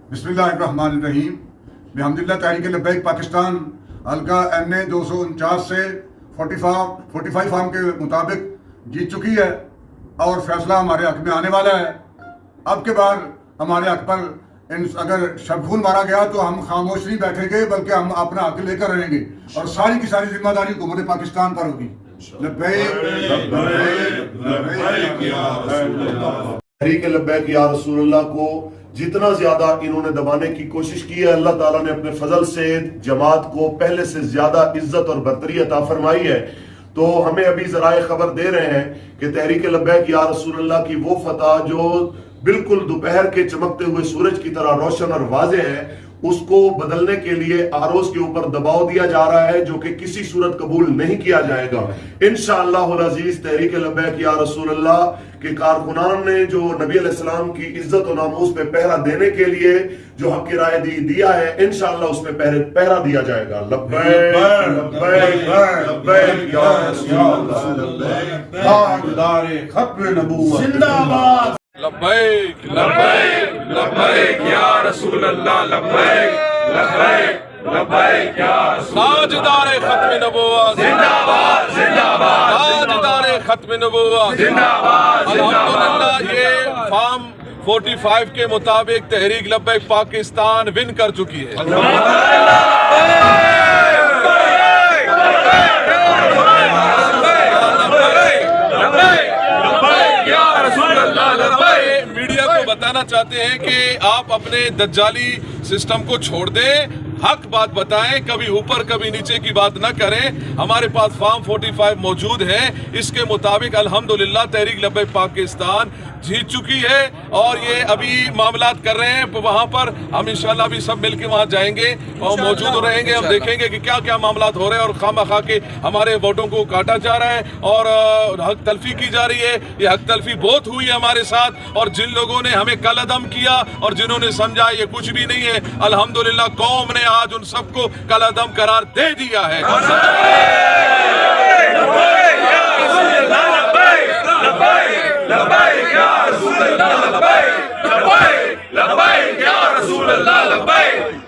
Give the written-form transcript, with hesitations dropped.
बिस्मिल्लाहिर्रहमानिर्रहीम। बिहम्दिल्लाह तहरीक लब्बैक पाकिस्तान हल्का NA249 से 45 फार्म के मुताबिक जीत चुकी है और फैसला हमारे हक में आने वाला है। अब के बाद हमारे हक पर अगर शबखून मारा गया तो हम खामोश नहीं बैठेंगे, बल्कि हम अपना हक लेकर रहेंगे और सारी की सारी जिम्मेदारी हुकूमत पाकिस्तान पर होगी। तहरीक लब्बैक या रसूलुल्लाह को जितना ज्यादा इन्होंने दबाने की कोशिश की है, अल्लाह ताला ने अपने फजल से जमात को पहले से ज्यादा इज्जत और बरतरी अता फरमाई है। तो हमें अभी जराए खबर दे रहे हैं कि तहरीक लब्बैक या रसूलुल्लाह की वो फतह जो बिल्कुल दोपहर के चमकते हुए सूरज की तरह रोशन और वाज़ेह है, उसको बदलने के लिए आरोज के ऊपर दबाव दिया जा रहा है, जो कि किसी सूरत कबूल नहीं किया जाएगा। इंशाअल्लाह अज़ीज तहरीक लब्बैक या रसूलुल्लाह के कारकुनान ने जो नबी अलैहिस्सलाम की इज्जत और नामूस पे पहरा देने के लिए जो हक की राय दिया है, इंशाअल्लाह उसमें पहरा दिया जाएगा। लब्बैक लब्बैक लब्बैक या रसूलल्लाह, ताजदारे खत्म नबूवत जिंदाबाद। लब्बैक लब्बैक लब्बैक या रसूल अल्लाह, लब्बैक लब्बैक लब्बैक या रसूल अल्लाह। ताजदारे खत्म नबूवत जिंदाबाद जिंदाबाद, ताजदारे खत्म नबूवत जिंदाबाद। अल्हम्दुलिल्लाह ये फार्म 45 के मुताबिक तहरीक लब्बैक पाकिस्तान विन कर चुकी है। मीडिया को बताना चाहते हैं कि आप अपने दज्जाली सिस्टम को छोड़ दें, हक बात बताएं, कभी ऊपर कभी नीचे की बात न करें। हमारे पास फार्म 45 मौजूद है, इसके मुताबिक अल्हम्दुलिल्लाह तहरीक लब्बैक पाकिस्तान जीत चुकी है और ये अभी मामलात कर रहे हैं वहां पर। हम इंशाल्लाह भी सब मिलके वहां जाएंगे और मौजूद रहेंगे। हम देखेंगे कि क्या क्या मामलात हो रहे हैं और खामखा के हमारे वोटों को काटा जा रहा है और हक तलफी की जा रही है। ये हक तलफी बहुत हुई है हमारे साथ, और जिन लोगों ने हमें कलअदम किया और जिन्होंने समझा ये कुछ भी नहीं है, अल्हम्दुलिल्लाह कौम ने आज उन सबको कलअदम करार दे दिया है। लब्बैक या रसूल अल्लाह, लब्बैक लब्बैक या रसूल अल्लाह, लब्बैक।